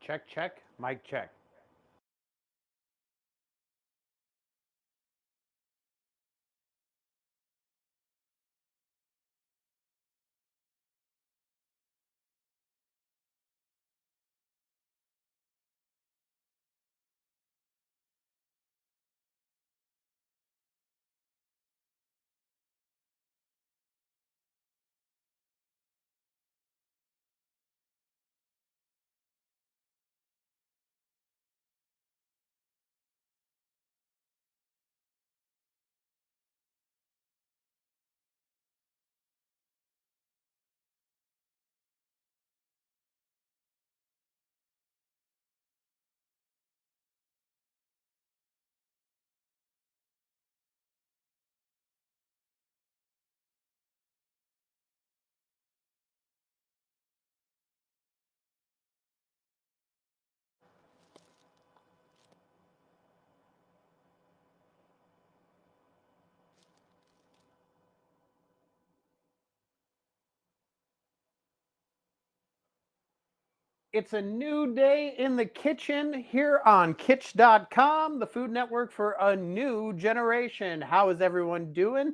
Check, check, mic check. It's a new day in the kitchen here on Kitch.com, the food network for a new generation. How is everyone doing?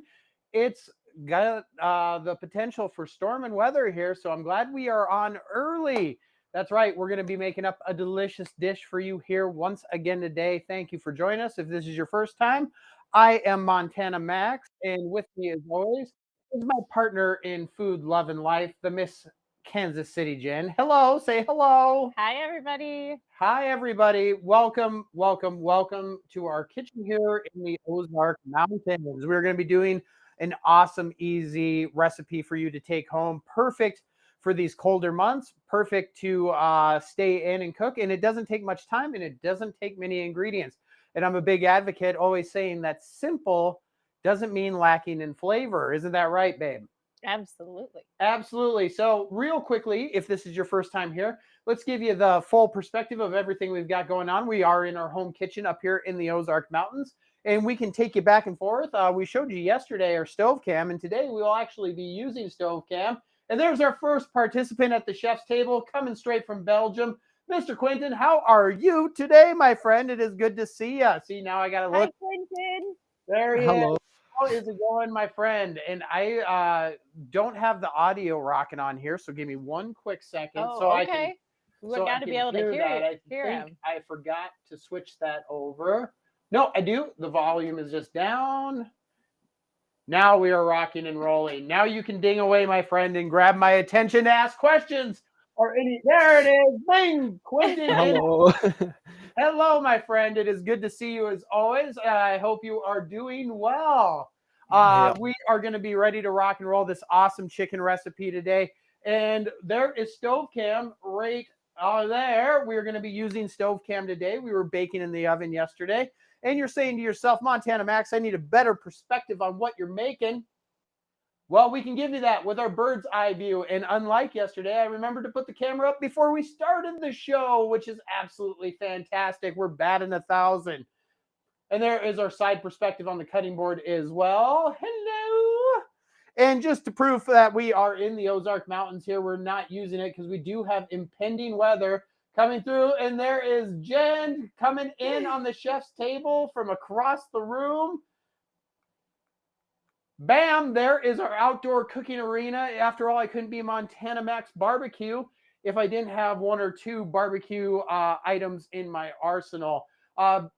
It's got the potential for storm and weather here, so I'm glad we are on early. That's right, we're going to be making up a delicious dish for you here once again today. Thank you for joining us. If this is your first time, I am Montana Max, and with me, as always, is my partner in food, love, and life, the Miss Kansas City Jen. Hello, say hello. Hi, everybody. Hi, everybody. Welcome, welcome, welcome to our kitchen here in the Ozark Mountains. We're going to be doing an awesome, easy recipe for you to take home. Perfect for these colder months, perfect to stay in and cook. And it doesn't take much time and it doesn't take many ingredients. And I'm a big advocate, always saying that simple doesn't mean lacking in flavor. Isn't that right, babe? Absolutely. Absolutely. So, real quickly, if this is your first time here, let's give you the full perspective of everything we've got going on. We are in our home kitchen up here in the Ozark Mountains, and we can take you back and forth. We showed you yesterday our stove cam, and today we will actually be using stove cam. And there's our first participant at the chef's table, coming straight from Belgium. Mr. Quentin, how are you today, my friend? It is good to see you. See, now I got to Hi, look. Quentin. There he is. Hello. How is it going, my friend? And I don't have the audio rocking on here, so give me one quick second Oh, so I can okay. We got to be able to hear that. I hear think him. I forgot to switch that over. No, I do. The volume is just down. Now we are rocking and rolling. Now you can ding away, my friend, and grab my attention to ask questions or any. There it is. Bing, Quentin. And Hello. hello, my friend. It is good to see you as always. I hope you are doing well. Yeah. We are going to be ready to rock and roll this awesome chicken recipe today. And there is stove cam right there. We're going to be using stove cam today. We were baking in the oven yesterday. And you're saying to yourself, Montana Max, I need a better perspective on what you're making. Well, we can give you that with our bird's eye view. And unlike yesterday, I remembered to put the camera up before we started the show, which is absolutely fantastic. We're batting 1,000. And there is our side perspective on the cutting board as well. Hello. And just to prove that we are in the Ozark Mountains here, we're not using it because we do have impending weather coming through. And there is Jen coming in on the chef's table from across the room. Bam, there is our outdoor cooking arena. After all, I couldn't be Montana Max Barbecue if I didn't have one or two barbecue items in my arsenal.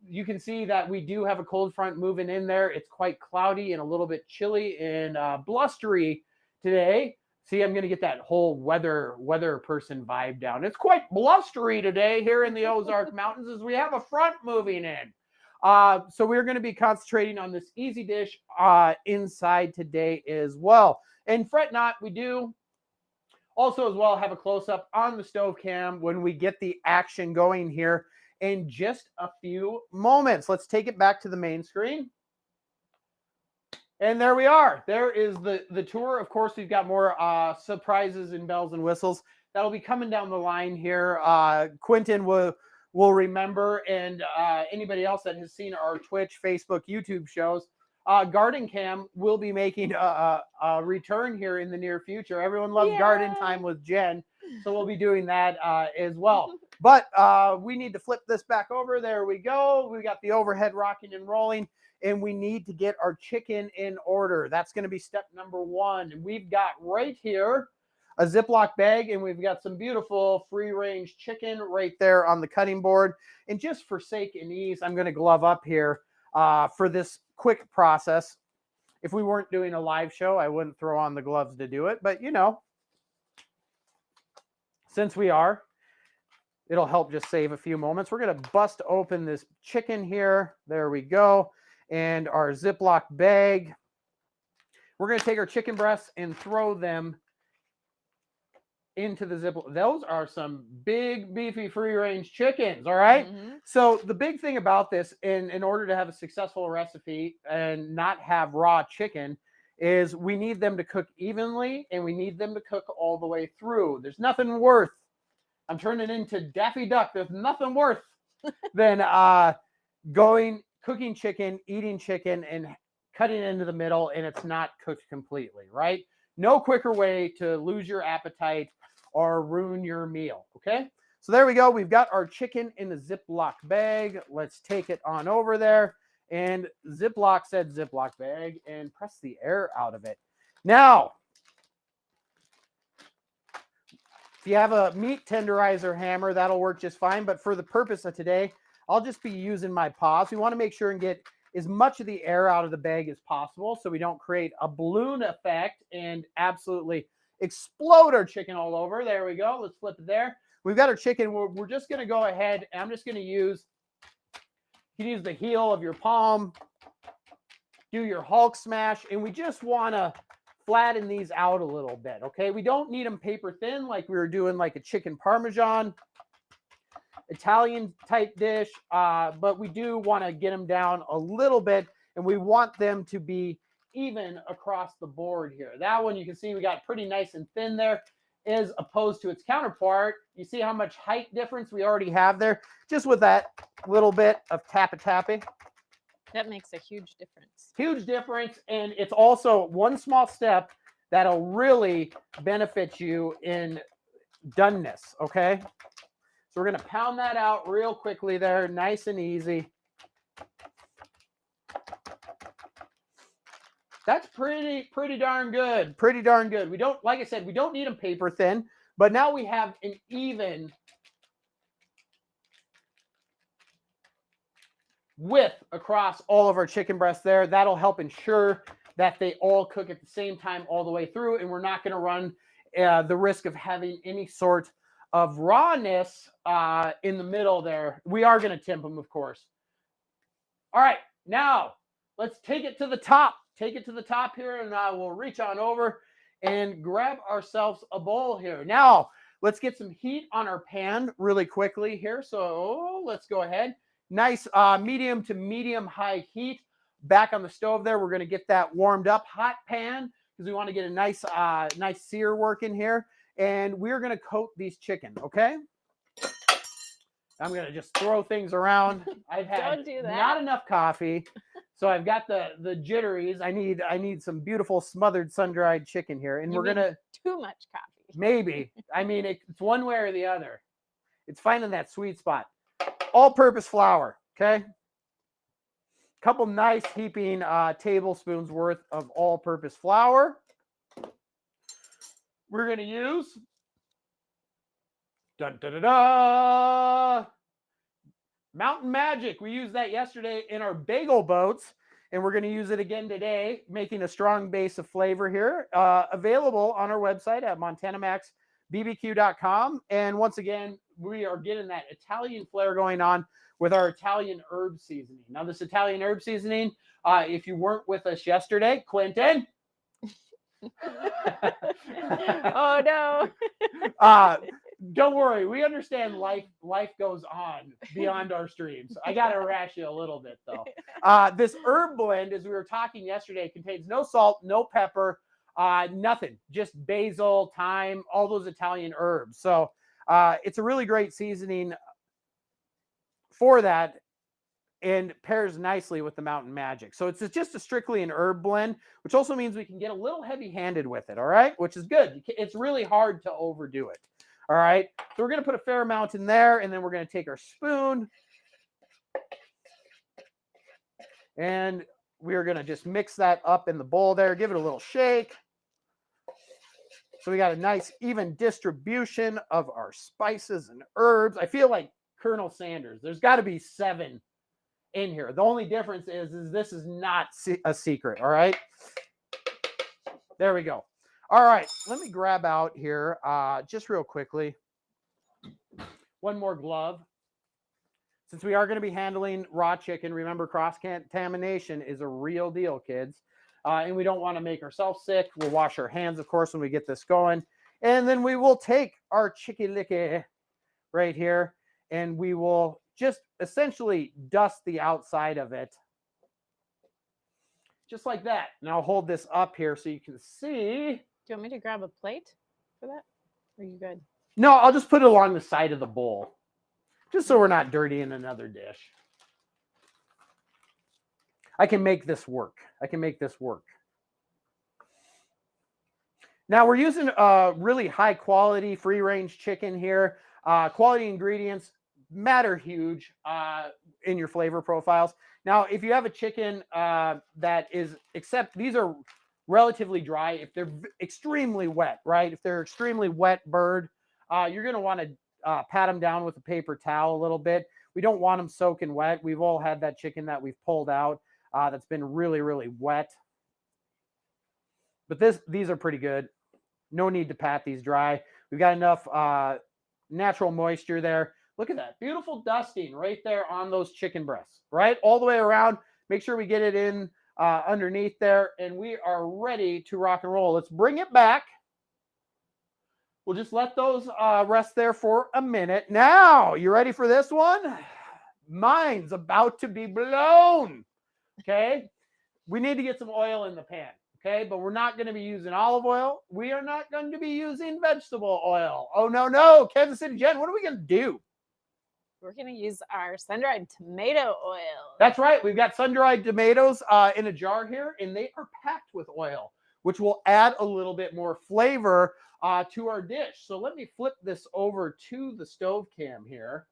You can see that we do have a cold front moving in there. It's quite cloudy and a little bit chilly and blustery today. See, I'm going to get that whole weather person vibe down. It's quite blustery today here in the Ozark Mountains as we have a front moving in. So we're going to be concentrating on this easy dish inside today as well. And fret not, we do also as well have a close up on the stove cam when we get the action going here in just a few moments. Let's take it back to the main screen. And there we are. There is the tour. Of course, we've got more surprises and bells and whistles that'll be coming down the line here. Quentin will remember, and anybody else that has seen our Twitch, Facebook, YouTube shows, Garden Cam will be making a return here in the near future. Everyone loves garden Yeah. time with Jen, so we'll be doing that as well. But we need to flip this back over. There we go. We got the overhead rocking and rolling, and we need to get our chicken in order. That's going to be step number 1. And we've got right here a Ziploc bag, and we've got some beautiful free-range chicken right there on the cutting board. And just for sake and ease, I'm going to glove up here for this quick process. If we weren't doing a live show, I wouldn't throw on the gloves to do it. But, you know, since we are, it'll help just save a few moments. We're going to bust open this chicken here. There we go. And our Ziploc bag. We're going to take our chicken breasts and throw them into the Ziploc. Those are some big, beefy, free-range chickens, all right? So the big thing about this, in order to have a successful recipe and not have raw chicken, is we need them to cook evenly, and we need them to cook all the way through. There's nothing worth, I'm turning into Daffy Duck, there's nothing worth than cooking chicken, eating chicken, and cutting into the middle, and it's not cooked completely, right? No quicker way to lose your appetite or ruin your meal, okay? So there we go. We've got our chicken in the Ziploc bag. Let's take it on over there. And Ziploc said Ziploc bag, and press the air out of it. Now, if you have a meat tenderizer hammer, that'll work just fine. But for the purpose of today, I'll just be using my paws. We want to make sure and get as much of the air out of the bag as possible so we don't create a balloon effect and absolutely explode our chicken all over. There we go. Let's flip it there. We've got our chicken. We're just going to go ahead, and I'm just going to use, you can use the heel of your palm, do your Hulk smash, and we just want to flatten these out a little bit, okay? We don't need them paper thin like we were doing like a chicken Parmesan Italian type dish, but we do want to get them down a little bit, and we want them to be even across the board here. That one, you can see we got pretty nice and thin there, as opposed to its counterpart. You see how much height difference we already have there, just with that little bit of tappy. That makes a huge difference. Huge difference, and it's also one small step that'll really benefit you in doneness, okay? So we're going to pound that out real quickly there, nice and easy. That's pretty darn good. Pretty darn good. We don't, like I said, we don't need them paper thin, but now we have an even width across all of our chicken breasts there. That'll help ensure that they all cook at the same time all the way through, and we're not going to run the risk of having any sort of rawness in the middle there. We are going to temp them, of course. All right, now let's take it to the top. Take it to the top here, and we'll reach on over and grab ourselves a bowl here. Now, let's get some heat on our pan really quickly here. So let's go ahead. Nice medium to medium high heat back on the stove there. We're going to get that warmed up. Hot pan, because we want to get a nice sear working here. And we're going to coat these chicken, okay? I'm going to just throw things around. I've had not enough coffee, so I've got the jitteries. I need some beautiful smothered sun-dried chicken here. And we're going to... Too much coffee. Maybe. I mean, it's one way or the other. It's finding that sweet spot. All-purpose flour, okay? Couple nice heaping tablespoons worth of all-purpose flour. We're going to use Mountain Magic. We used that yesterday in our bagel boats, and we're going to use it again today, making a strong base of flavor here. Available on our website at montanamaxbbq.com. And once again, we are getting that Italian flair going on with our Italian herb seasoning. Now, this Italian herb seasoning, if you weren't with us yesterday, Quentin. Oh no. Don't worry, we understand life goes on beyond our streams. I gotta harass you a little bit though. This herb blend, as we were talking yesterday, contains no salt, no pepper, nothing, just basil, thyme, all those Italian herbs. So it's a really great seasoning for that, and pairs nicely with the Mountain Magic. So it's just strictly an herb blend, which also means we can get a little heavy-handed with it, all right? Which is good. It's really hard to overdo it. All right. So we're going to put a fair amount in there, and then we're going to take our spoon. And we're going to just mix that up in the bowl there. Give it a little shake. So we got a nice even distribution of our spices and herbs. I feel like Colonel Sanders. There's got to be 7 in here. The only difference is this is not a secret. All right. There we go. All right. Let me grab out here just real quickly. One more glove. Since we are going to be handling raw chicken, remember cross-contamination is a real deal, kids. And we don't want to make ourselves sick. We'll wash our hands, of course, when we get this going. And then we will take our chicky-licky right here, and we will just essentially dust the outside of it. Just like that. Now I'll hold this up here so you can see. Do you want me to grab a plate for that? Or are you good? No, I'll just put it along the side of the bowl, just so we're not dirty in another dish. I can make this work. Now we're using really high quality free range chicken here. Quality ingredients matter huge in your flavor profiles. Now, if you have a chicken that is, except these are relatively dry, if they're extremely wet, right? If they're extremely wet bird, you're going to want to pat them down with a paper towel a little bit. We don't want them soaking wet. We've all had that chicken that we've pulled out that's been really, really wet. But these are pretty good. No need to pat these dry. We've got enough natural moisture there. Look at that. Beautiful dusting right there on those chicken breasts, right? All the way around. Make sure we get it in underneath there. And we are ready to rock and roll. Let's bring it back. We'll just let those rest there for a minute. Now, you ready for this one? Mine's about to be blown. Okay? We need to get some oil in the pan. Okay, but we're not going to be using olive oil. We are not going to be using vegetable oil. Oh, no. Kansas City Jen, what are we going to do? We're going to use our sun-dried tomato oil. That's right. We've got sun-dried tomatoes in a jar here, and they are packed with oil, which will add a little bit more flavor to our dish. So let me flip this over to the stove cam here.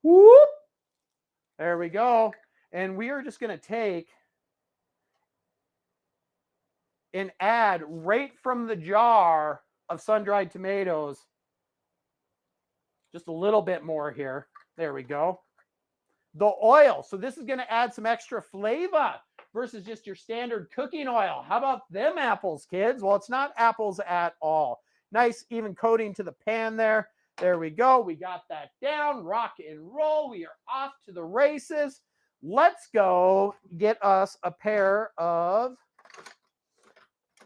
Whoop! There we go. And we are just going to take and add right from the jar of sun-dried tomatoes just a little bit more here. There we go. The oil. So this is going to add some extra flavor versus just your standard cooking oil. How about them apples, kids? Well, it's not apples at all. Nice even coating to the pan there. There we go. We got that down. Rock and roll. We are off to the races. Let's go get us a pair of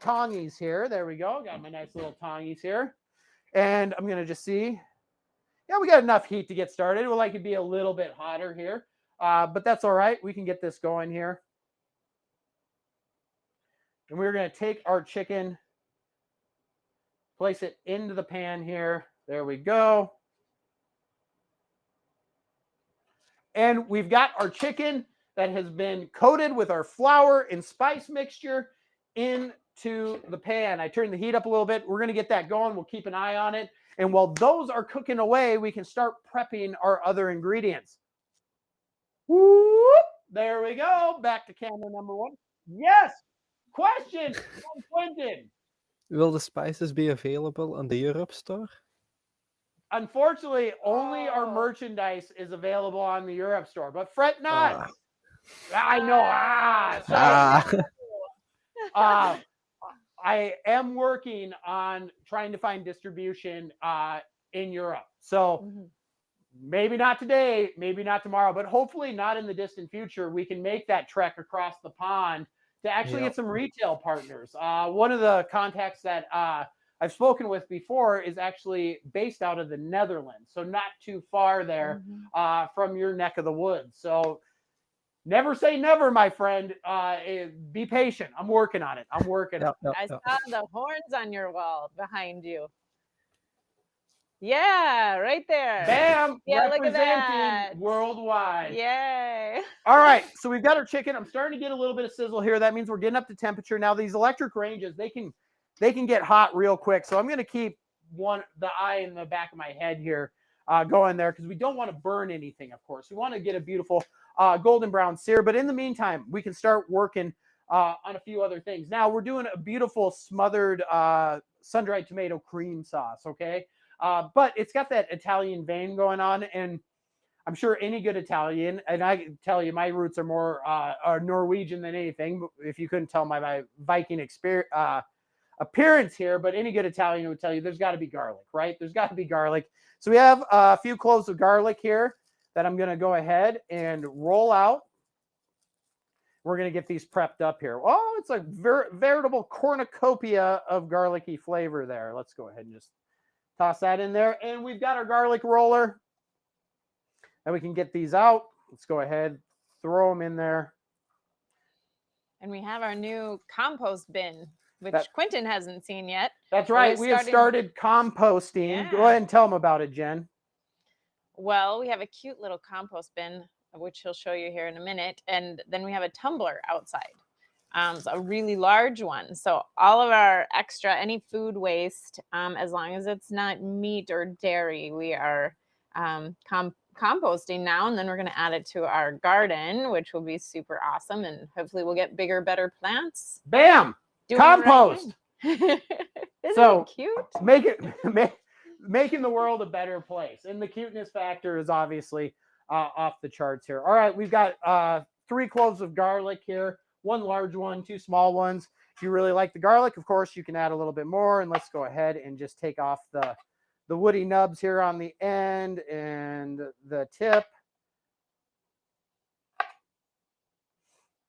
tongies here. There we go. Got my nice little tongies here. And I'm going to just see. Yeah, we got enough heat to get started. We'll like it be a little bit hotter here. But that's all right. We can get this going here. And we're going to take our chicken, place it into the pan here. There we go. And we've got our chicken that has been coated with our flour and spice mixture into the pan. I turned the heat up a little bit. We're going to get that going. We'll keep an eye on it. And while those are cooking away, we can start prepping our other ingredients. Whoop! There we go. Back to camera number 1. Yes. Question from Quentin. Will the spices be available on the Europe store? Unfortunately, only our merchandise is available on the Europe store. But fret not. I know. I am working on trying to find distribution in Europe. So maybe not today, maybe not tomorrow, but hopefully not in the distant future. We can make that trek across the pond to actually get some retail partners. One of the contacts that I've spoken with before is actually based out of the Netherlands. So not too far there from your neck of the woods. So never say never, my friend. Be patient. I'm working on it. I saw the horns on your wall behind you. Yeah, right there. Bam! Yeah, look at representing that. worldwide. Yay. All right, so we've got our chicken. I'm starting to get a little bit of sizzle here. That means we're getting up to temperature. Now, these electric ranges, they can get hot real quick. So I'm going to keep the eye in the back of my head here going there because we don't want to burn anything, of course. We want to get a beautiful golden brown sear. But in the meantime, we can start working on a few other things. Now, we're doing a beautiful smothered sun-dried tomato cream sauce, okay? But it's got that Italian vein going on, and I'm sure any good Italian, and I can tell you my roots are more are Norwegian than anything, if you couldn't tell my Viking appearance here, but any good Italian would tell you there's got to be garlic, right? There's got to be garlic. So we have a few cloves of garlic here that I'm going to go ahead and roll out. We're going to get these prepped up here. Oh, it's a veritable cornucopia of garlicky flavor there. Let's go ahead and just toss that in there. And we've got our garlic roller. And we can get these out. Let's go ahead, throw them in there. And we have our new compost bin, which Quentin hasn't seen yet. That's right. We have started composting. Yeah. Go ahead and tell them about it, Jen. Well, we have a cute little compost bin, which he'll show you here in a minute. And then we have a tumbler outside. So a really large one. So all of our extra, any food waste, as long as it's not meat or dairy, we are composting now, and then we're going to add it to our garden, which will be super awesome, and hopefully we'll get bigger, better plants. Bam! Compost. Isn't So, it cute? Making the world a better place, and the cuteness factor is obviously off the charts here. All right, we've got 3 cloves of garlic here, 1 large one, 2 small ones. If you really like the garlic, of course, you can add a little bit more, and let's go ahead and just take off the woody nubs here on the end and the tip.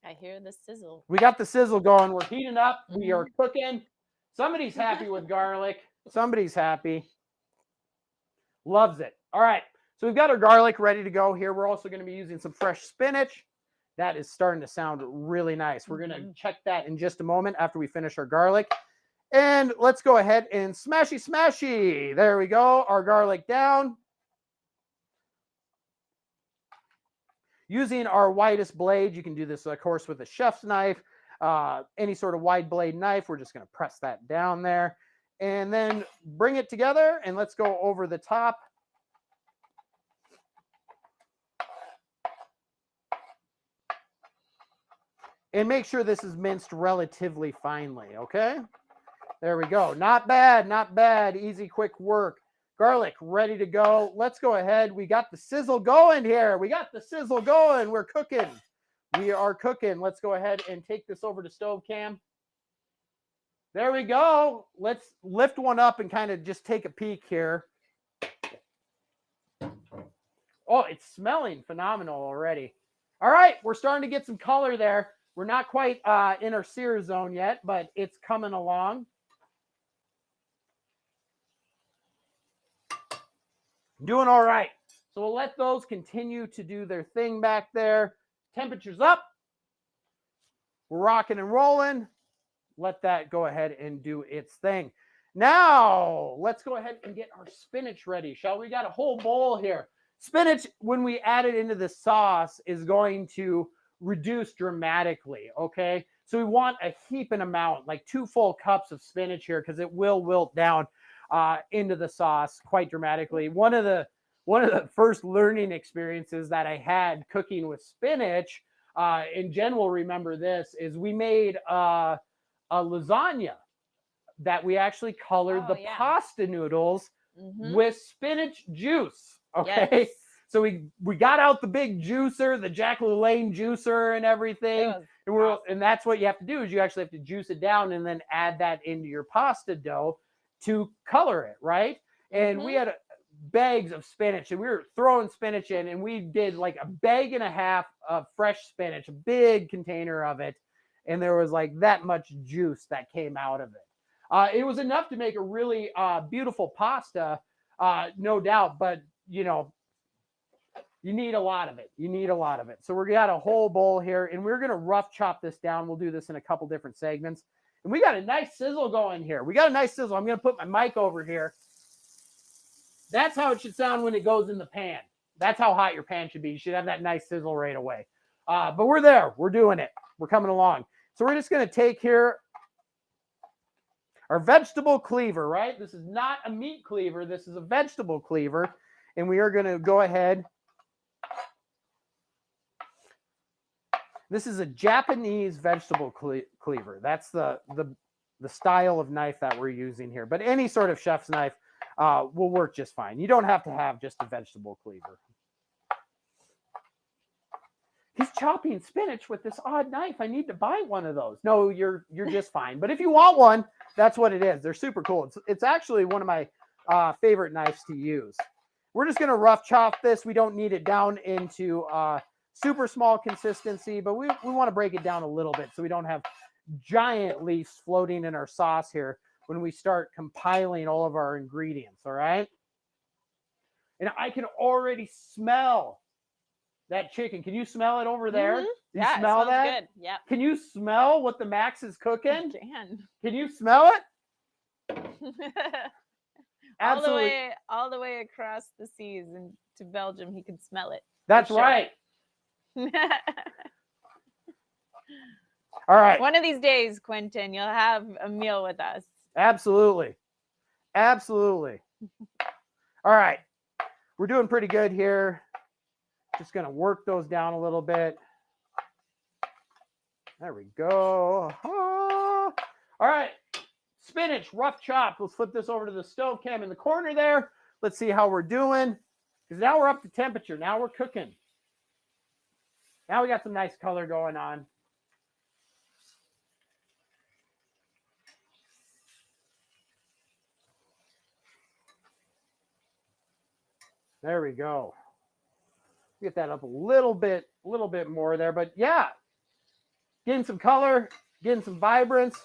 I hear the sizzle. We got the sizzle going. We're heating up. We are cooking. Somebody's happy with garlic. Somebody's happy. Loves it. All right. So we've got our garlic ready to go here. We're also going to be using some fresh spinach. That is starting to sound really nice. We're going to check that in just a moment after we finish our garlic. And let's go ahead and smashy. There we go. Our garlic down. Using our widest blade, you can do this, of course, with a chef's knife, any sort of wide blade knife. We're just going to press that down there and then bring it together. And let's go over the top. And make sure this is minced relatively finely, okay? There we go. Not bad, not bad. Easy, quick work. Garlic ready to go. Let's go ahead. We got the sizzle going here. We got the sizzle going. We're cooking. We are cooking. Let's go ahead and take this over to stove cam. There we go. Let's lift one up and kind of just take a peek here. Oh, it's smelling phenomenal already. All right, we're starting to get some color there. We're not quite in our sear zone yet, but it's coming along. Doing all right. So we'll let those continue to do their thing back there. Temperature's up. We're rocking and rolling. Let that go ahead and do its thing. Now, let's go ahead and get our spinach ready, shall we? Got a whole bowl here. Spinach, when we add it into the sauce, is going to reduce dramatically, okay? So we want a heaping amount, like 2 full cups of spinach here, because it will wilt down into the sauce quite dramatically. One of the first learning experiences that I had cooking with spinach, and Jen will remember this, is we made a lasagna that we actually colored pasta noodles with spinach juice. Okay. Yes. So we got out the big juicer, the Jack LaLanne juicer and everything. And that's what you have to do, is you actually have to juice it down and then add that into your pasta dough to color it, right? And we had bags of spinach, and we were throwing spinach in, and we did like a bag and a half of fresh spinach, a big container of it. And there was like that much juice that came out of it. It was enough to make a really beautiful pasta, no doubt, but you know, you need a lot of it. You need a lot of it. So we got a whole bowl here, and we're going to rough chop this down. We'll do this in a couple different segments. And we got a nice sizzle going here. We got a nice sizzle. I'm going to put my mic over here. That's how it should sound when it goes in the pan. That's how hot your pan should be. You should have that nice sizzle right away. But we're there. We're doing it. We're coming along. So we're just going to take here our vegetable cleaver, right? This is not a meat cleaver. This is a vegetable cleaver. And we are going to go ahead. This is a Japanese vegetable cleaver. That's the style of knife that we're using here. But any sort of chef's knife will work just fine. You don't have to have just a vegetable cleaver. He's chopping spinach with this odd knife. I need to buy one of those. No, you're just fine. But if you want one, that's what it is. They're super cool. It's actually one of my favorite knives to use. We're just going to rough chop this. We don't need it down into super small consistency, but we want to break it down a little bit so we don't have giant leaves floating in our sauce here when we start compiling all of our ingredients, all right? And I can already smell that chicken. Can you smell it over there? Mhm. You Yeah, smell it smells that? good. Yep. Can you smell what the Max is I cooking? can. Can you smell it? Absolutely. all the way across the seas and to Belgium, he can smell it. That's sure. right. All right. One of these days, Quentin, you'll have a meal with us. Absolutely. Absolutely. All right. We're doing pretty good here. Just going to work those down a little bit. There we go. All right. Spinach, rough chop. Let's flip this over to the stove cam in the corner there. Let's see how we're doing. Because now we're up to temperature. Now we're cooking. Now we got some nice color going on. There we go. Get that up a little bit more there. But yeah, getting some color, getting some vibrance.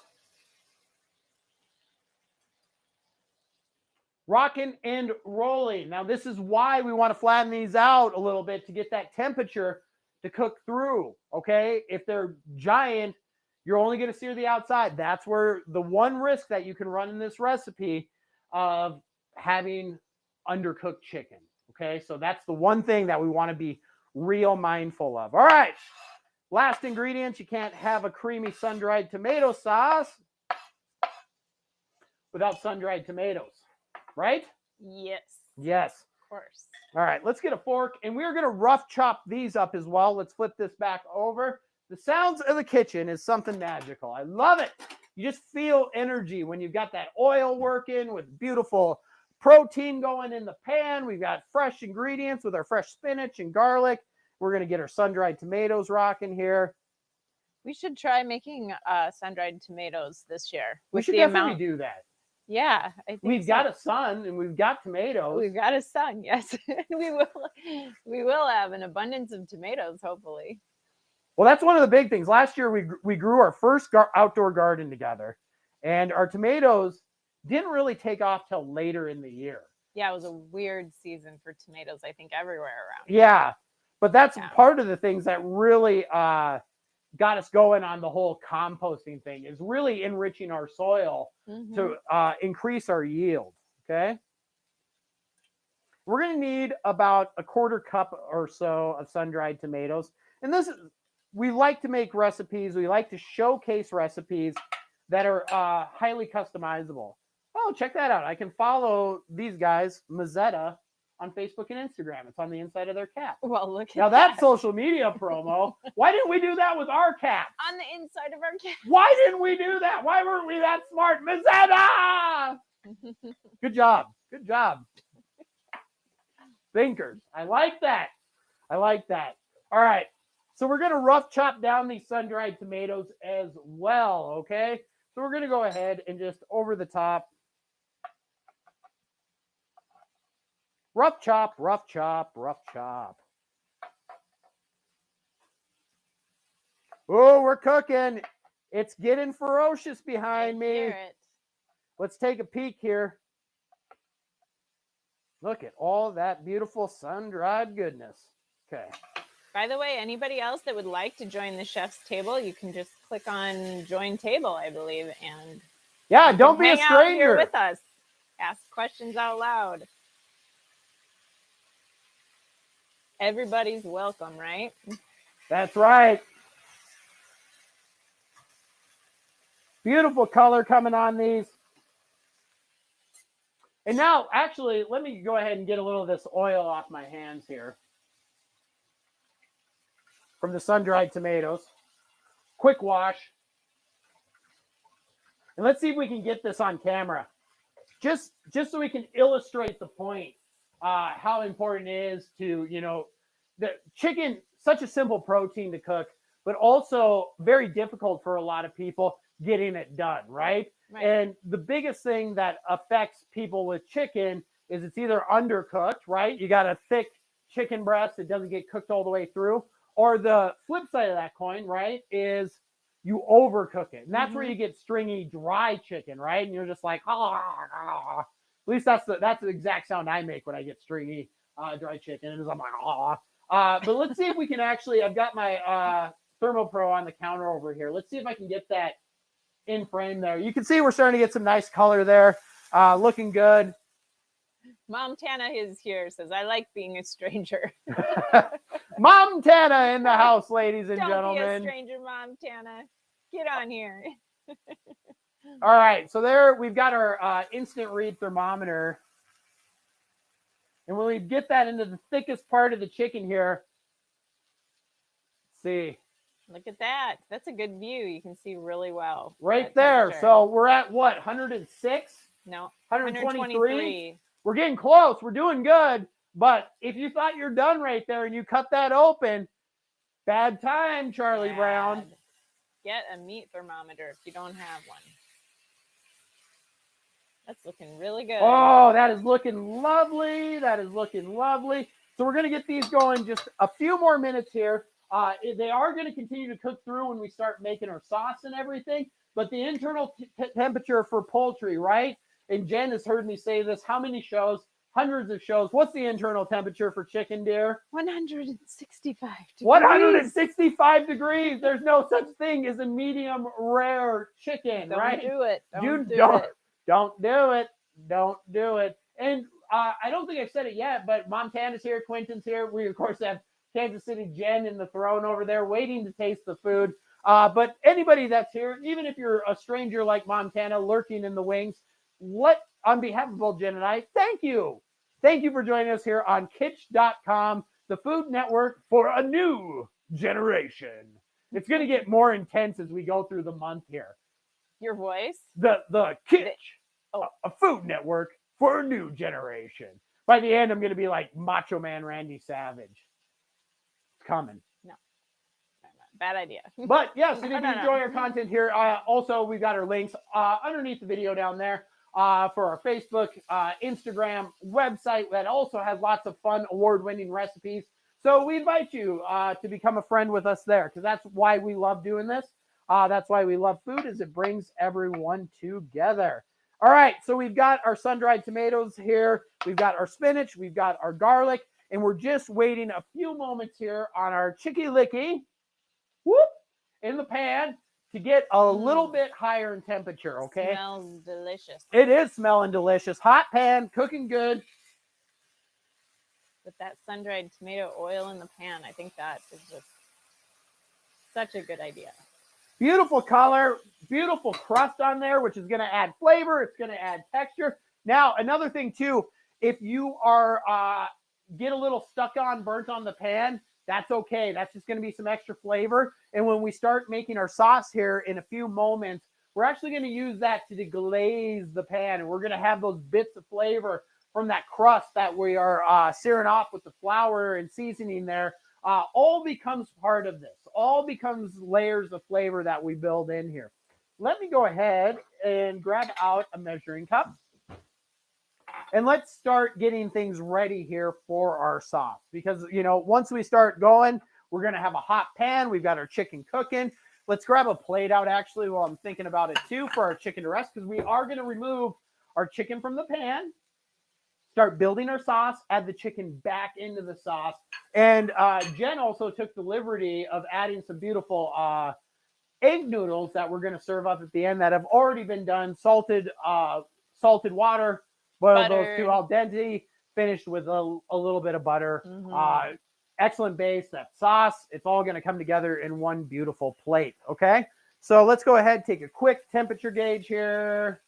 Rocking and rolling. Now, this is why we want to flatten these out a little bit to get that temperature to cook through, okay? If they're giant, you're only going to sear the outside. That's where the one risk that you can run in this recipe of having undercooked chicken, okay? So that's the one thing that we want to be real mindful of. All right, last ingredient. You can't have a creamy sun-dried tomato sauce without sun-dried tomatoes, right? Yes. Yes. Of course. All right, let's get a fork, and we're going to rough chop these up as well. Let's flip this back over. The sounds of the kitchen is something magical. I love it. You just feel energy when you've got that oil working with beautiful protein going in the pan. We've got fresh ingredients with our fresh spinach and garlic. We're going to get our sun-dried tomatoes rocking here. We should try making sun-dried tomatoes this year. We with should the definitely amount. do that. Yeah, I think We've so. got a sun and we've got tomatoes. We've got a sun, yes. we will have an abundance of tomatoes, hopefully. Well, that's one of the big things. Last year, we grew our first outdoor garden together, and our tomatoes didn't really take off till later in the year. Yeah, it was a weird season for tomatoes, I think, everywhere around. Yeah, but that's Yeah. part of the things that really got us going on the whole composting thing, is really enriching our soil to increase our yield, okay? We're going to need about a quarter cup or so of sun-dried tomatoes. And this is, we like to make recipes. We like to showcase recipes that are highly customizable. Oh, check that out. I can follow these guys, Mazzetta, on Facebook and Instagram. It's on the inside of their cap. Well, look at Now that's social media promo. Why didn't we do that with our cap? on the inside of our cap. Why didn't we do that? Why weren't we that smart? Mazzetta! Good job. Good job. Thinkers. I like that. I like that. All right. So we're going to rough chop down these sun-dried tomatoes as well, okay? So we're going to go ahead and just over the top. Rough chop, rough chop, rough chop. Oh, we're cooking. It's getting ferocious behind me. Hear it. Let's take a peek here. Look at all that beautiful sun-dried goodness. Okay. By the way, anybody else that would like to join the chef's table, you can just click on join table, I believe, and Yeah, don't be a hang out here stranger. with us. Ask questions out loud. Everybody's welcome, right? That's right. Beautiful color coming on these. And now, actually, let me go ahead and get a little of this oil off my hands here from the sun-dried tomatoes. Quick wash. And let's see if we can get this on camera. Just so we can illustrate the point, how important it is to, the chicken, such a simple protein to cook, but also very difficult for a lot of people getting it done, right? And the biggest thing that affects people with chicken is it's either undercooked, right? You got a thick chicken breast that doesn't get cooked all the way through, or the flip side of that coin, right, is you overcook it. And that's where you get stringy, dry chicken, right? And you're just like, ah. At least that's the exact sound I make when I get stringy, dry chicken. And I'm like, ah. But let's see if we can actually, I've got my ThermoPro on the counter over here. Let's see if I can get that in frame there. You can see we're starting to get some nice color there. Looking good. Mom Tana is here, says, I like being a stranger. Mom Tana in the house, ladies and gentlemen. Don't be a stranger, Mom Tana. Get on here. All right, so there we've got our instant read thermometer. And when we get that into the thickest part of the chicken here, let's see. Look at that. That's a good view. You can see really well. Right there. So we're at what, 106? No, 123? We're getting close. We're doing good. But if you thought you're done right there and you cut that open, bad time, Charlie Brown. Get a meat thermometer if you don't have one. That's looking really good. Oh, that is looking lovely. That is looking lovely. So we're going to get these going just a few more minutes here. They are going to continue to cook through when we start making our sauce and everything. But the internal temperature for poultry, right? And Jen has heard me say this. How many shows? Hundreds of shows. What's the internal temperature for chicken, dear? 165 degrees. 165 degrees. There's no such thing as a medium rare chicken, right? Don't do it. Don't do it. Don't do it. And I don't think I've said it yet, but Mom Tana's here. Quentin's here. We, of course, have Kansas City Jen in the throne over there waiting to taste the food. But anybody that's here, even if you're a stranger like Mom Tana lurking in the wings, on behalf of both Jen and I, thank you. Thank you for joining us here on Kitsch.com, the food network for a new generation. It's going to get more intense as we go through the month here. Your voice? The Kitsch, a food network for a new generation. By the end, I'm going to be like Macho Man Randy Savage. It's coming. No. Bad idea. But yes, and if you enjoy our content here, also we've got our links underneath the video down there for our Facebook, Instagram, website that also has lots of fun award-winning recipes. So we invite you to become a friend with us there, because that's why we love doing this. That's why we love food, is it brings everyone together. All right, so we've got our sun-dried tomatoes here. We've got our spinach. We've got our garlic. And we're just waiting a few moments here on our chicky-licky in the pan to get a little bit higher in temperature, okay? Smells delicious. It is smelling delicious. Hot pan, cooking good. With that sun-dried tomato oil in the pan, I think that is just such a good idea. Beautiful color, beautiful crust on there, which is going to add flavor. It's going to add texture. Now, another thing too, if you are get a little stuck on, burnt on the pan, that's okay. That's just going to be some extra flavor. And when we start making our sauce here in a few moments, we're actually going to use that to deglaze the pan. And we're going to have those bits of flavor from that crust that we are searing off with the flour and seasoning there. All becomes part of this. All becomes layers of flavor that we build in here. Let me go ahead and grab out a measuring cup. And let's start getting things ready here for our sauce. Because, once we start going, we're going to have a hot pan. We've got our chicken cooking. Let's grab a plate out, actually, while I'm thinking about it, too, for our chicken to rest. Because we are going to remove our chicken from the pan, start building our sauce, add the chicken back into the sauce. And Jen also took the liberty of adding some beautiful egg noodles that we're going to serve up at the end that have already been done, salted water, boiled those two al dente, finished with a little bit of butter. Excellent base, that sauce. It's all going to come together in one beautiful plate, okay? So let's go ahead, take a quick temperature gauge here.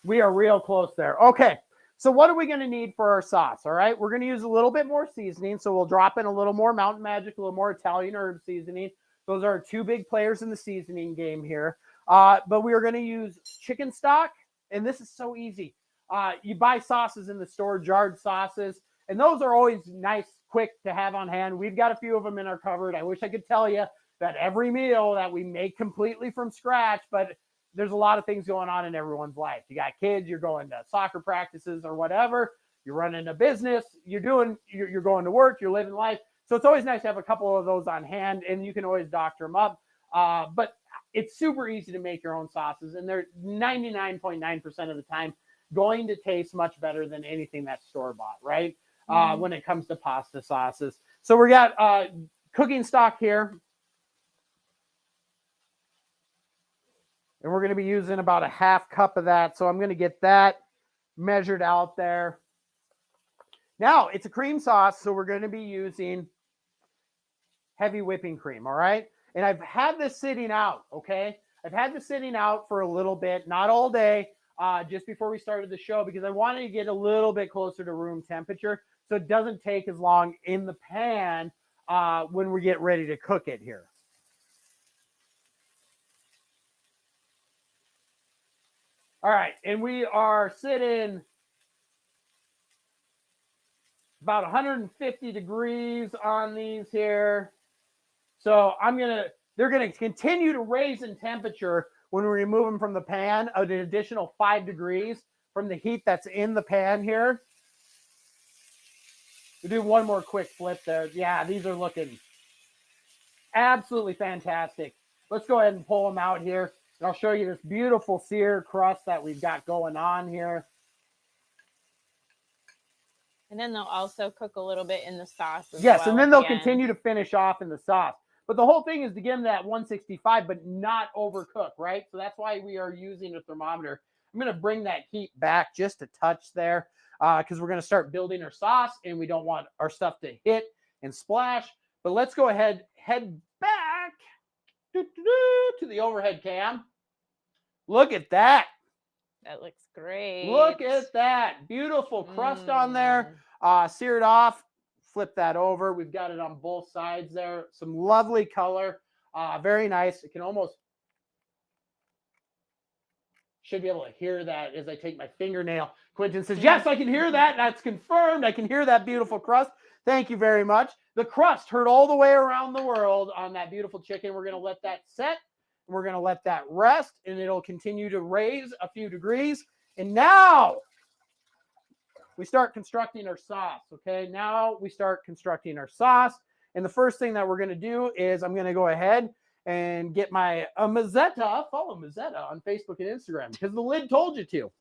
We are real close there. Okay. So what are we going to need for our sauce? All right. We're going to use a little bit more seasoning. So we'll drop in a little more Mountain Magic, a little more Italian herb seasoning. Those are our two big players in the seasoning game here. But we are going to use chicken stock. And this is so easy. You buy sauces in the store, jarred sauces. And those are always nice, quick to have on hand. We've got a few of them in our cupboard. I wish I could tell you that every meal that we make completely from scratch, but there's a lot of things going on in everyone's life. You got kids, you're going to soccer practices or whatever, you're running a business, you're going to work, you're living life. So it's always nice to have a couple of those on hand, and you can always doctor them up. But it's super easy to make your own sauces, and they're 99.9% of the time going to taste much better than anything that's store-bought, right? When it comes to pasta sauces. So we got cooking stock here. And we're going to be using about a half cup of that. So I'm going to get that measured out there. Now, it's a cream sauce, so we're going to be using heavy whipping cream, all right? And I've had this sitting out, okay? I've had this sitting out for a little bit, not all day, just before we started the show, because I wanted to get a little bit closer to room temperature so it doesn't take as long in the pan when we get ready to cook it here. All right, and we are sitting about 150 degrees on these here. So they're gonna continue to raise in temperature when we remove them from the pan, an additional 5 degrees from the heat that's in the pan here. We'll do one more quick flip there. Yeah, these are looking absolutely fantastic. Let's go ahead and pull them out here. And I'll show you this beautiful sear crust that we've got going on here. And then they'll also cook a little bit in the sauce as yes, well and then at they'll the end. continue to finish off in the sauce. But the whole thing is to get them that 165, but not overcook, right? So that's why we are using a thermometer. I'm going to bring that heat back just a touch there because we're going to start building our sauce, and we don't want our stuff to hit and splash. But let's go ahead, head back to the overhead cam. Look at that. That looks great. Look at that. Beautiful crust on there. Seared off. Flip that over. We've got it on both sides there. Some lovely color. Very nice. It can almost should be able to hear that as I take my fingernail. Quentin says, yes, I can hear that. That's confirmed. I can hear that beautiful crust. Thank you very much. The crust heard all the way around the world on that beautiful chicken. We're going to let that set. We're going to let that rest, and it'll continue to raise a few degrees. And now we start constructing our sauce, okay? Now we start constructing our sauce. And the first thing that we're going to do is I'm going to go ahead and get my Mazzetta. Follow Mazzetta on Facebook and Instagram because the lid told you to.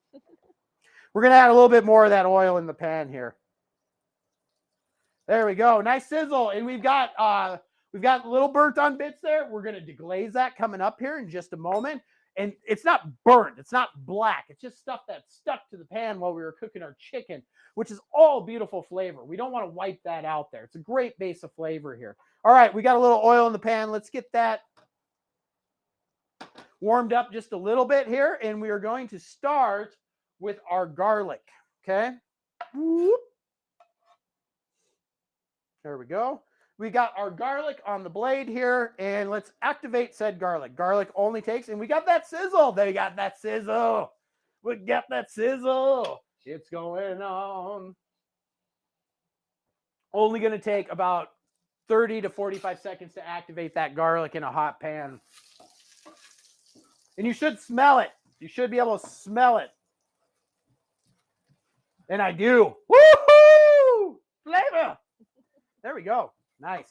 We're going to add a little bit more of that oil in the pan here. There we go. Nice sizzle. And we've got a little burnt on bits there. We're going to deglaze that coming up here in just a moment. And it's not burnt. It's not black. It's just stuff that's stuck to the pan while we were cooking our chicken, which is all beautiful flavor. We don't want to wipe that out there. It's a great base of flavor here. All right, we got a little oil in the pan. Let's get that warmed up just a little bit here. And we are going to start with our garlic, okay? Whoop. There we go. We got our garlic on the blade here, and let's activate said garlic. Garlic only takes, and we got that sizzle. They got that sizzle. We got that sizzle. It's going on. Only going to take about 30 to 45 seconds to activate that garlic in a hot pan. And you should smell it. You should be able to smell it. And I do. Woohoo! Flavor. There we go. Nice.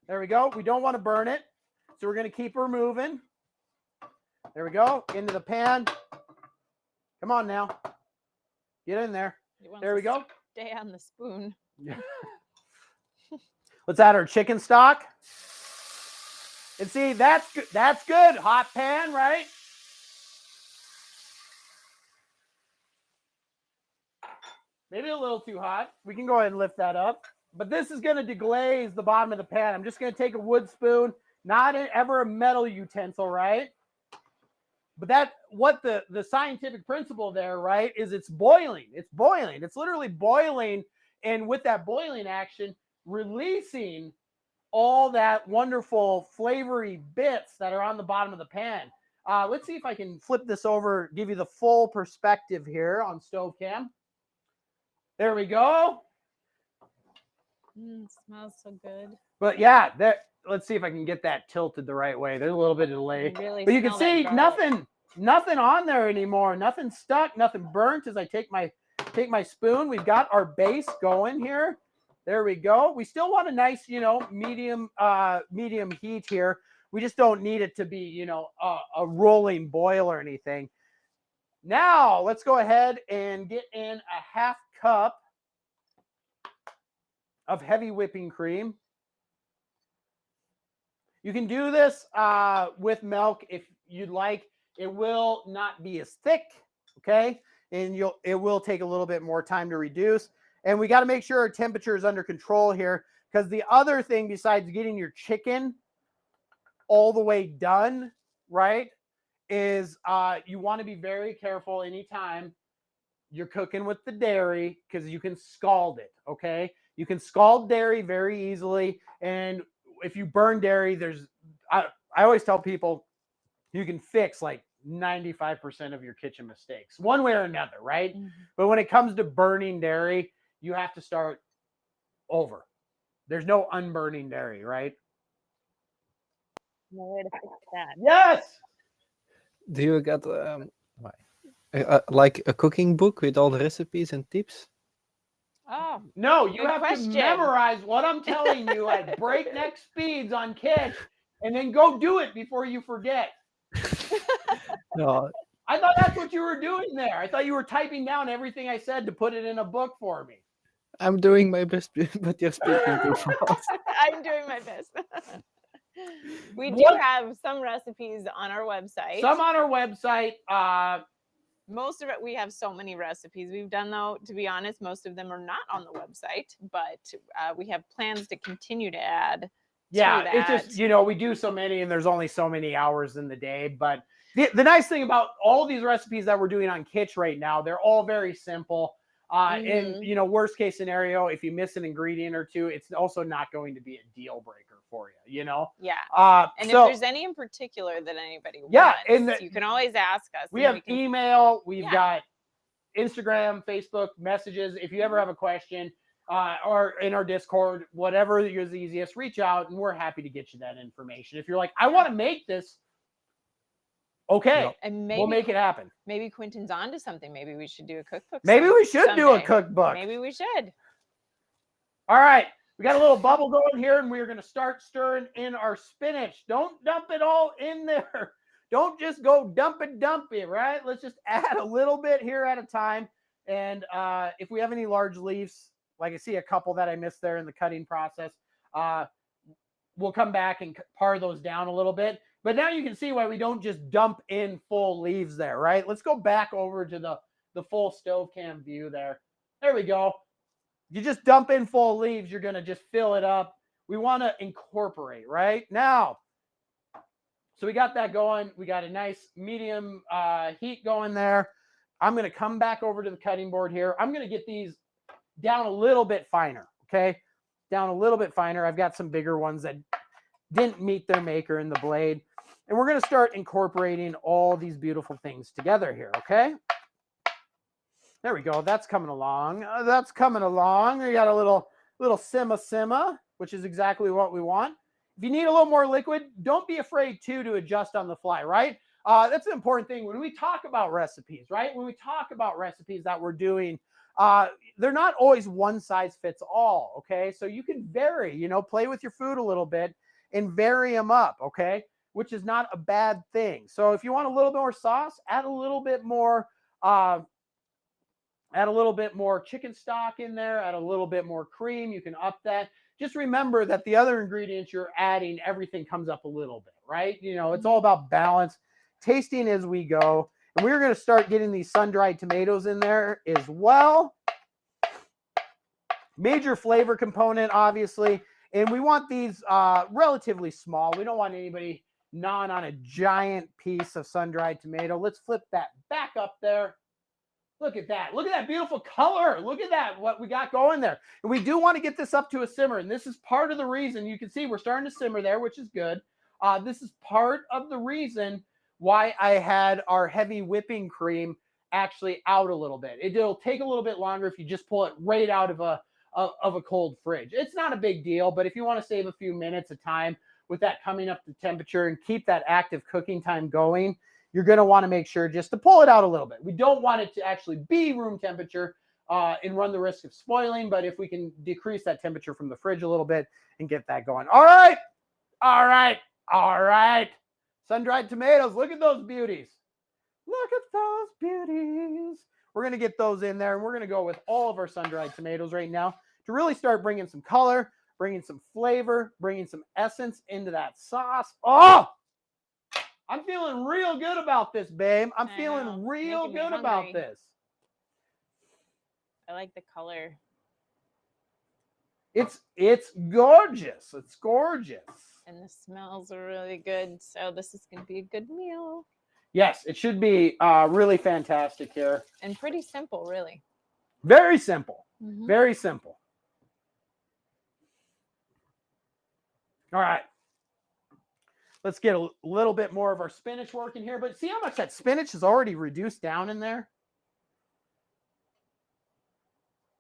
There we go. We don't want to burn it, so we're going to keep her moving. There we go. Into the pan. Come on now. Get in there. There we go. Stay on the spoon. Let's add our chicken stock. And see, that's good. That's good. Hot pan, right? Maybe a little too hot. We can go ahead and lift that up. But this is going to deglaze the bottom of the pan. I'm just going to take a wood spoon, not ever a metal utensil, right? But what the scientific principle there, right, is it's boiling. It's boiling. It's literally boiling. And with that boiling action, releasing all that wonderful flavory bits that are on the bottom of the pan. Let's see if I can flip this over, give you the full perspective here on stove cam. There we go. Smells so good. But yeah, let's see if I can get that tilted the right way. There's a little bit of delay. Really But you can smell that see garlic. nothing on there anymore. Nothing stuck, nothing burnt as I take my spoon. We've got our base going here. There we go. We still want a nice, medium heat here. We just don't need it to be, a rolling boil or anything. Now, let's go ahead and get in a half cup of heavy whipping cream. You can do this with milk if you'd like. It will not be as thick, okay? And it will take a little bit more time to reduce. And we got to make sure our temperature is under control here, because the other thing besides getting your chicken all the way done, right, is you want to be very careful anytime you're cooking with the dairy, because you can scald it, okay? You can scald dairy very easily. And if you burn dairy, I always tell people you can fix like 95% of your kitchen mistakes one way or another, right? Mm-hmm. But when it comes to burning dairy, you have to start over. There's no unburning dairy, right? No way to fix that. Yes. Do you get like a cooking book with all the recipes and tips? Oh, No, you good have question. to memorize what I'm telling you at breakneck speeds on Kitch, and then go do it before you forget. No, I thought that's what you were doing there. I thought you were typing down everything I said to put it in a book for me. I'm doing my best, but you're speaking too fast. I'm doing my best. We do have some recipes on our website. Some on our website. Most of it, we have so many recipes we've done, though, to be honest, most of them are not on the website, but we have plans to continue to add. Yeah, it's just, we do so many and there's only so many hours in the day. But the nice thing about all of these recipes that we're doing on Kitch right now, they're all very simple. And, worst case scenario, if you miss an ingredient or two, it's also not going to be a deal breaker for you, Yeah. And so, if there's any in particular that anybody wants, you can always ask us. We have email, we've got Instagram, Facebook messages. If you ever have a question, or in our Discord, whatever is easiest, reach out and we're happy to get you that information. If you're like, I want to make this, okay, and we'll make it happen. Maybe Quentin's onto something. Maybe we should do a cookbook. Maybe we should do a cookbook. Maybe we should. All right. We got a little bubble going here, and we're going to start stirring in our spinach. Don't dump it all in there. Don't just go dump it, right? Let's just add a little bit here at a time. And if we have any large leaves, like I see a couple that I missed there in the cutting process, we'll come back and par those down a little bit. But now you can see why we don't just dump in full leaves there, right? Let's go back over to the full stove cam view there. There we go. You just dump in full leaves, you're going to just fill it up. We want to incorporate, right? Now, so we got that going. We got a nice medium heat going there. I'm going to come back over to the cutting board here. I'm going to get these down a little bit finer, okay? Down a little bit finer. I've got some bigger ones that didn't meet their maker in the blade. And we're going to start incorporating all these beautiful things together here, okay? There we go. That's coming along. That's coming along. We got a little simma, which is exactly what we want. If you need a little more liquid, don't be afraid to adjust on the fly, right? That's an important thing when we talk about recipes, right? When we talk about recipes that we're doing, they're not always one size fits all, okay? So you can vary, play with your food a little bit and vary them up, okay? Which is not a bad thing. So if you want a little bit more sauce, add a little bit more chicken stock in there, add a little bit more cream. You can up that. Just remember that the other ingredients you're adding, everything comes up a little bit, right? It's all about balance, tasting as we go. And we're going to start getting these sun-dried tomatoes in there as well. Major flavor component, obviously. And we want these relatively small. We don't want anybody gnawing on a giant piece of sun-dried tomato. Let's flip that back up there. Look at that. Look at that beautiful color. Look at that, what we got going there. And we do want to get this up to a simmer. And this is part of the reason. You can see we're starting to simmer there, which is good. This is part of the reason why I had our heavy whipping cream actually out a little bit. It'll take a little bit longer if you just pull it right out of a cold fridge. It's not a big deal, but if you want to save a few minutes of time with that coming up to temperature and keep that active cooking time going, you're going to want to make sure just to pull it out a little bit. We don't want it to actually be room temperature and run the risk of spoiling, but if we can decrease that temperature from the fridge a little bit and get that going. All right. All right. All right. Sun-dried tomatoes. Look at those beauties. Look at those beauties. We're going to get those in there, and we're going to go with all of our sun-dried tomatoes right now to really start bringing some color, bringing some flavor, bringing some essence into that sauce. Oh, I'm feeling real good about this, babe. I'm feeling real good about this. I like the color. It's gorgeous. It's gorgeous. And the smells are really good. So this is going to be a good meal. Yes, it should be really fantastic here. And pretty simple, really. Very simple. Very simple. All right. Let's get a little bit more of our spinach working here. But see how much that spinach is already reduced down in there?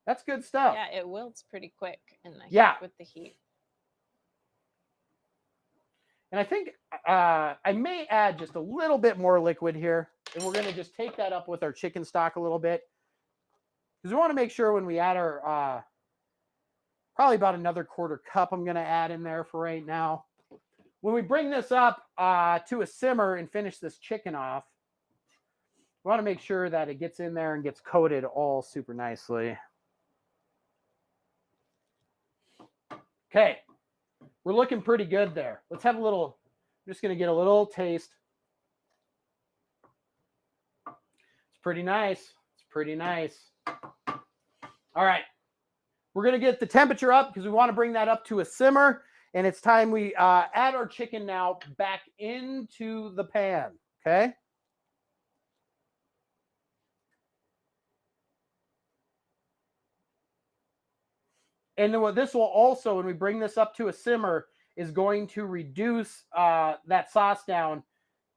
That's good stuff. Yeah, it wilts pretty quick in the heat with the heat. And I think I may add just a little bit more liquid here. And we're going to just take that up with our chicken stock a little bit. Because we want to make sure when we add our, probably about another 1/4 cup I'm going to add in there for right now. When we bring this up to a simmer and finish this chicken off, we want to make sure that it gets in there and gets coated all super nicely. Okay. We're looking pretty good there. Let's have a little, I'm just going to get a little taste. It's pretty nice. It's pretty nice. All right. We're going to get the temperature up because we want to bring that up to a simmer. And it's time we add our chicken now back into the pan. Okay. And then what this will also, when we bring this up to a simmer, is going to reduce that sauce down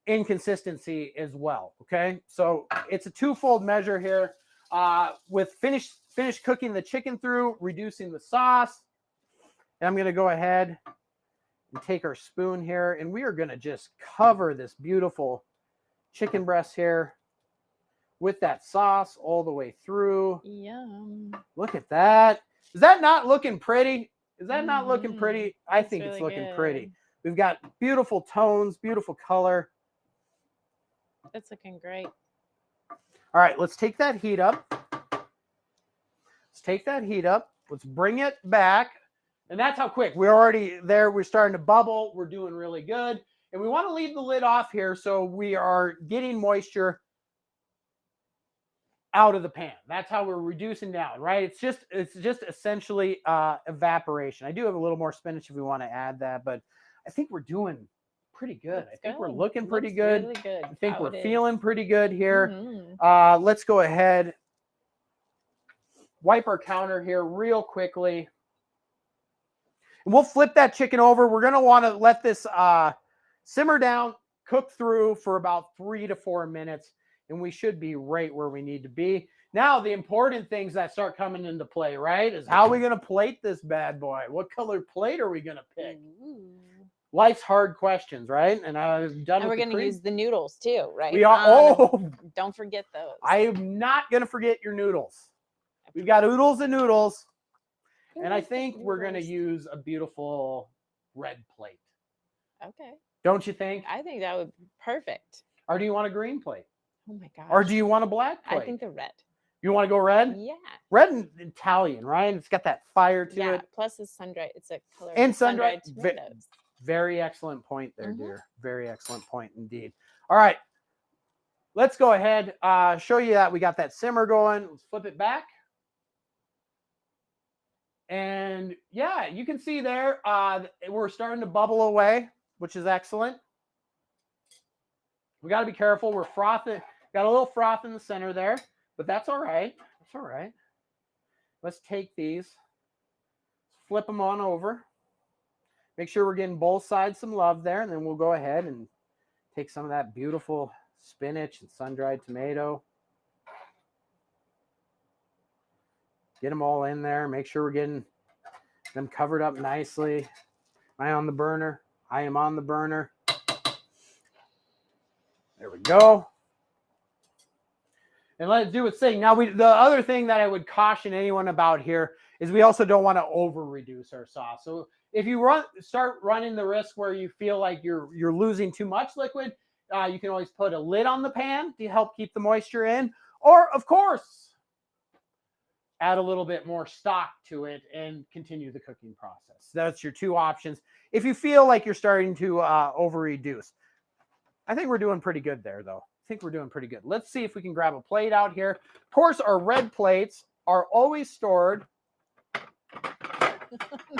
in consistency as well. Okay. So it's a twofold measure here with finish cooking the chicken through, reducing the sauce. And I'm going to go ahead and take our spoon here, and we are going to just cover this beautiful chicken breast here with that sauce all the way through. Yum. Look at that. Is that not looking pretty? Is that not looking pretty? I think really it's looking good. pretty. We've got beautiful tones, beautiful color. It's looking great. All right, let's take that heat up. Let's take that heat up. Let's bring it back. And that's how quick. We're already there. We're starting to bubble. We're doing really good. And we want to leave the lid off here so we are getting moisture out of the pan. That's how we're reducing down, right? It's just essentially evaporation. I do have a little more spinach if we want to add that, but I think we're doing pretty good. I think we're looking pretty good. Really good. I think we're feeling pretty good here. Let's go ahead, wipe our counter here real quickly. And we'll flip that chicken over. We're going to want to let this simmer down, cook through for about 3 to 4 minutes, and we should be right where we need to be. Now, the important things that start coming into play, right, is how are we going to plate this bad boy? What color plate are we going to pick? Life's hard questions, right? And I've done. And we're going to use the noodles too, right? We are. Don't forget those. I am not going to forget your noodles. We've got oodles and noodles. And I think we're going to use a beautiful red plate. Okay. Don't you think? I think that would be perfect. Or do you want a green plate? Oh my gosh. Or do you want a black plate? I think the red. You want to go red? Yeah. Red and Italian, right? It's got that fire to it. Plus it's sun-dried. It's a color. And sun-dried tomatoes. Very excellent point there, dear. Very excellent point indeed. All right. Let's go ahead. Show you that we got that simmer going. Let's flip it back. And yeah, you can see there, we're starting to bubble away, which is excellent. We got to be careful. We're frothing. Got a little froth in the center there, but that's all right. That's all right. Let's take these, flip them on over. Make sure we're getting both sides some love there, and then we'll go ahead and take some of that beautiful spinach and sun-dried tomato. Get them all in there. Make sure we're getting them covered up nicely. Am I on the burner? I am on the burner. There we go. And let it do its thing. Now, the other thing that I would caution anyone about here is we also don't want to over reduce our sauce. So if you start running the risk where you feel like you're losing too much liquid, you can always put a lid on the pan to help keep the moisture in. Or, of course, add a little bit more stock to it and continue the cooking process. That's your two options. If you feel like you're starting to over reduce. I think we're doing pretty good there, though. I think we're doing pretty good. Let's see if we can grab a plate out here. Of course, our red plates are always stored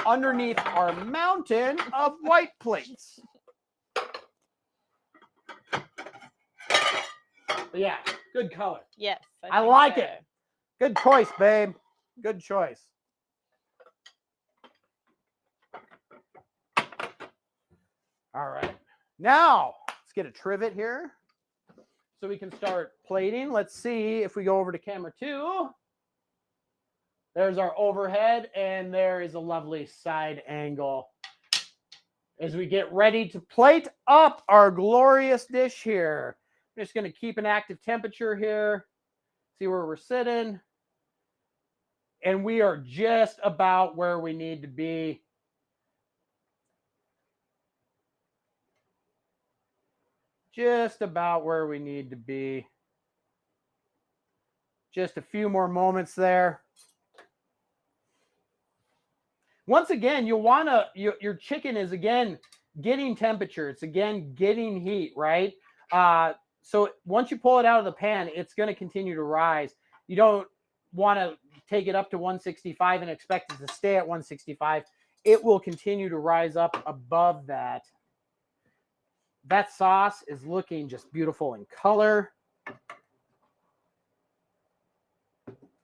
underneath our mountain of white plates. But yeah, good color. Yes. I think like so. it. Good choice, babe. Good choice. All right. Now, let's get a trivet here so we can start plating. Let's see if we go over to camera 2. There's our overhead, and there is a lovely side angle as we get ready to plate up our glorious dish here. I'm just going to keep an active temperature here, see where we're sitting. And we are just about where we need to be. Just about where we need to be. Just a few more moments there. Once again, you'll want to, your chicken is again getting temperature. It's again getting heat, right? So once you pull it out of the pan, it's going to continue to rise. You don't want to take it up to 165 and expect it to stay at 165. It will continue to rise up above that. That sauce is looking just beautiful in color.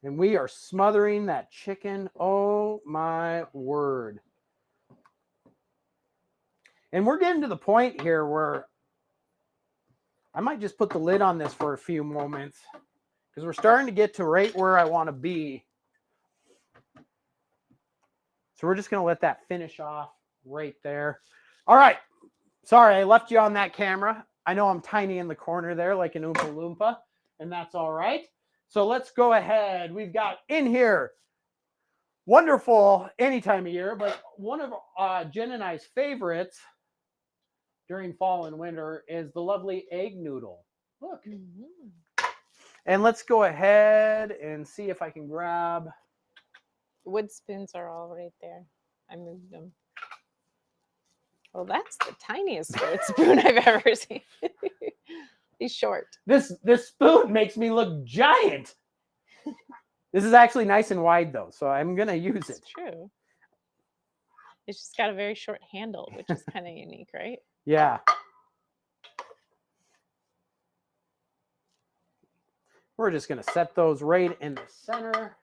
And we are smothering that chicken. Oh my word. And we're getting to the point here where I might just put the lid on this for a few moments because we're starting to get to right where I want to be. So we're just going to let that finish off right there. All right. Sorry, I left you on that camera. I know I'm tiny in the corner there like an Oompa Loompa, and that's all right. So let's go ahead. We've got in here, wonderful any time of year, but one of Jen and I's favorites during fall and winter is the lovely egg noodle. Look. Mm-hmm. And let's go ahead and see if I can grab. Wood spoons are all right there. I moved them. Well, that's the tiniest wood spoon I've ever seen. He's short. This spoon makes me look giant. This is actually nice and wide, though, so I'm going to use it. It's true. It's just got a very short handle, which is kind of unique, right? Yeah. We're just going to set those right in the center.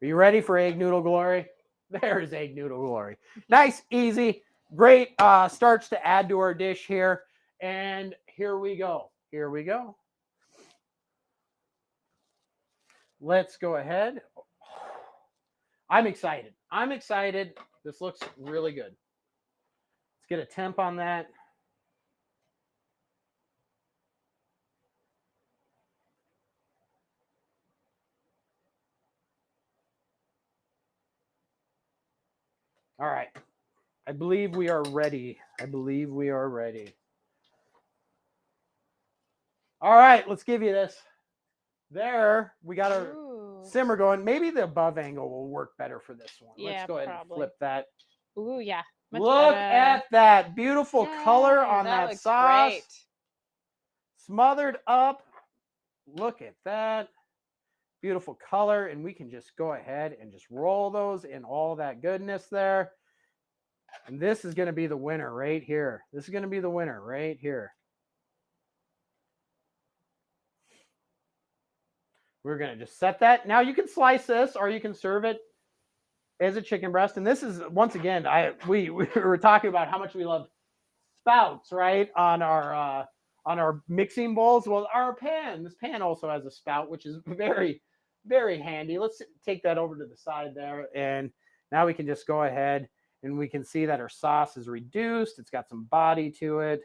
Are you ready for egg noodle glory? There's egg noodle glory. Nice, easy, great starch to add to our dish here. And here we go. Here we go. Let's go ahead. I'm excited. I'm excited. This looks really good. Let's get a temp on that. All right. I believe we are ready. I believe we are ready. All right, let's give you this. There, we got our simmer going. Maybe the above angle will work better for this one. Yeah, let's go ahead probably. And flip that. Ooh, yeah. Look at that beautiful color on that sauce. Great. Smothered up. Look at that. Beautiful color. And we can just go ahead and just roll those in all that goodness there. And this is going to be the winner right here. This is going to be the winner right here. We're going to just set that. Now you can slice this or you can serve it as a chicken breast. And this is, once again, we were talking about how much we love spouts, right? On our mixing bowls. Well, this pan also has a spout, which is very, very handy. Let's take that over to the side there. And now we can just go ahead and we can see that our sauce is reduced. It's got some body to it.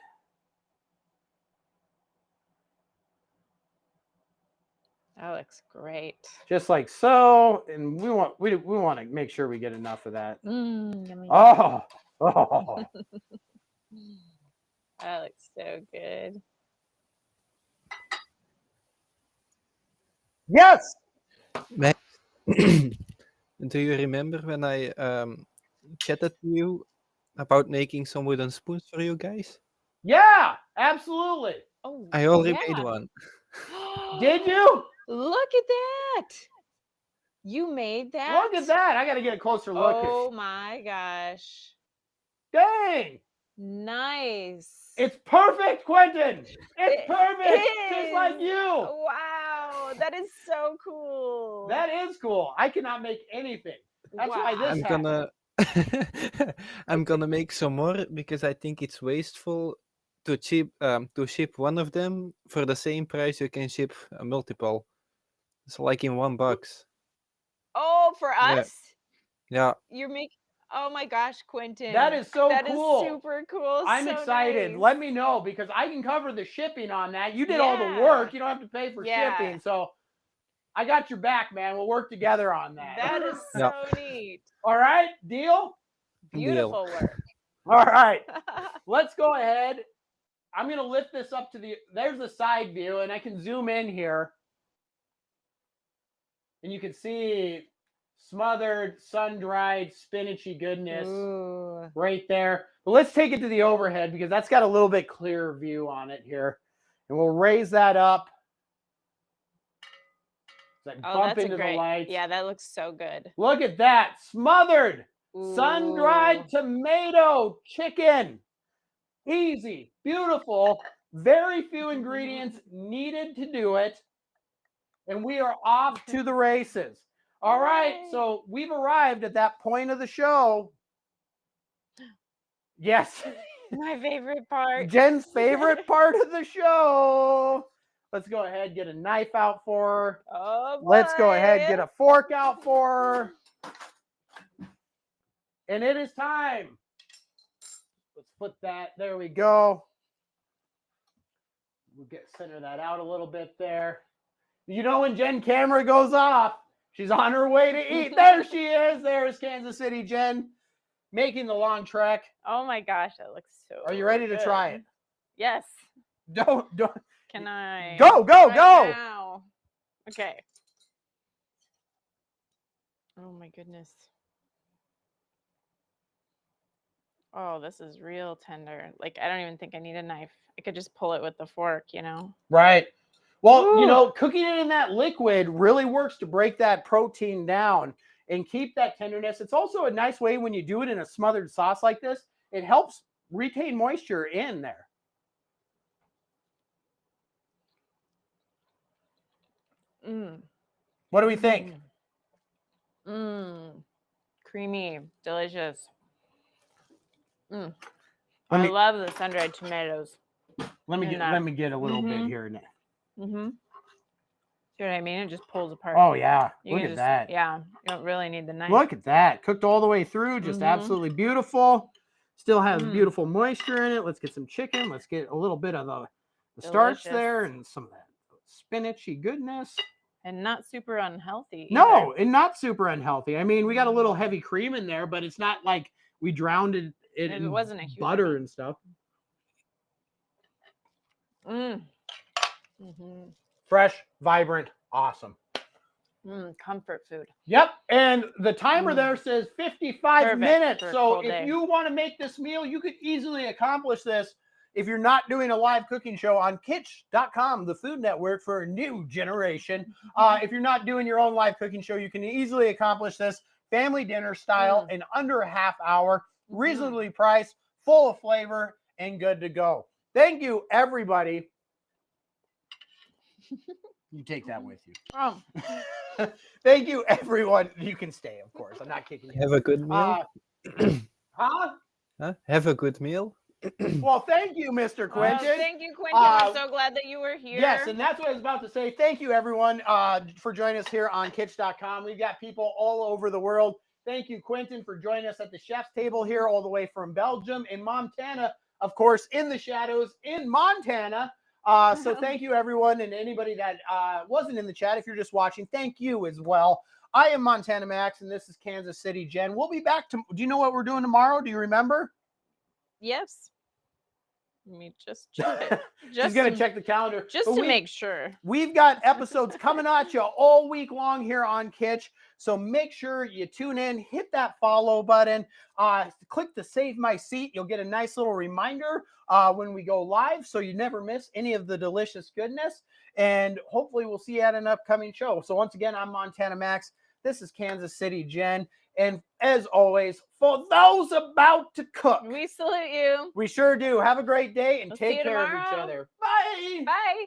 That looks great. Just like so. And we want to make sure we get enough of that. Yummy. Oh. That looks so good. Yes. Do you remember when I chatted to you about making some wooden spoons for you guys? Yeah, absolutely. Oh, I already yeah. made one. Did you? Look at that. You made that? Look at that. I got to get a closer look. Oh my gosh. Dang. Nice. It's perfect, Quentin. It's perfect. It Just like is. you. Wow. That is so cool. That is cool. I cannot make anything. That's why this I'm happened. I'm gonna make some more because I think it's wasteful to ship one of them for the same price you can ship a multiple. It's like in $1. Oh, for Yeah. us? Yeah. You're making. Oh my gosh, Quentin. That is so That cool. is super cool. I'm so excited. nice. Let me know because I can cover the shipping on that. You did all the work. You don't have to pay for shipping. So I got your back, man. We'll work together on that. That is Yeah. so neat. All right. Deal? Beautiful work. All right. Let's go ahead. I'm going to lift this up to there's the side view, and I can zoom in here. And you can see smothered, sun-dried, spinachy goodness right there. But let's take it to the overhead because that's got a little bit clearer view on it here. And we'll raise that up. Bump into the lights. Yeah, that looks so good. Look at that. Smothered, sun-dried tomato chicken. Easy, beautiful, very few ingredients needed to do it. And we are off to the races. All right, so we've arrived at that point of the show. Yes. My favorite part. Jen's favorite part of the show. Let's go ahead, get a knife out for her. Oh, boy. Let's go ahead, get a fork out for her. And it is time. Let's put that, there we go. We'll center that out a little bit there. You know when Jen camera goes off, she's on her way to eat. There she is. There's Kansas City Jen making the long trek. Oh my gosh, that looks so Are you ready to try it? Yes. Don't. Can I? Go. Now. Okay. Oh my goodness. Oh, this is real tender. Like, I don't even think I need a knife. I could just pull it with the fork, you know? Right. Well, cooking it in that liquid really works to break that protein down and keep that tenderness. It's also a nice way when you do it in a smothered sauce like this. It helps retain moisture in there. What do we think? Creamy, delicious. I love the sun-dried tomatoes. Let me get a little bit here. See what I mean? It just pulls apart. Oh yeah, look at that. Yeah, you don't really need the knife. Look at that, cooked all the way through, just absolutely beautiful. Still has beautiful moisture in it. Let's get some chicken. Let's get a little bit of the starch there and some of that spinachy goodness. And not super unhealthy either. No, and not super unhealthy. I mean, we got a little heavy cream in there, but it's not like we drowned it in wasn't a huge butter and stuff. Fresh, vibrant, awesome. Comfort food. Yep. And the timer there says 55 minutes. So if you want to make this meal, you could easily accomplish this if you're not doing a live cooking show on Kitsch.com, the food network for a new generation. If you're not doing your own live cooking show, you can easily accomplish this family dinner style in under a half hour, reasonably priced, full of flavor, and good to go. Thank you, everybody. You take that with you. Oh, Thank you, everyone. You can stay, of course. I'm not kicking you. Have a good meal. Huh? Huh? Have a good meal. Well, thank you, Mr. Quentin. thank you, Quentin. We're Uh, so glad that you were here. Yes, and that's what I was about to say. Thank you, everyone, for joining us here on Kitsch.com. We've got people all over the world. Thank you, Quentin, for joining us at the chef's table here, all the way from Belgium and Montana, of course, in the shadows in Montana. So thank you, everyone, and anybody that wasn't in the chat. If you're just watching, thank you as well. I am Montana Max, and this is Kansas City Jen. We'll be back to. Do you know what we're doing tomorrow? Do you remember? Yes. Let me just check it. She's going to check the calendar. Just But to make sure. We've got episodes coming at you all week long here on Kitsch. So make sure you tune in, hit that follow button, click the save my seat. You'll get a nice little reminder when we go live, so you never miss any of the delicious goodness. And hopefully we'll see you at an upcoming show. So once again, I'm Montana Max. This is Kansas City Jen. And as always, for those about to cook, We salute you. we sure do. Have a great day and We'll see take you care of each tomorrow. other. Bye. Bye.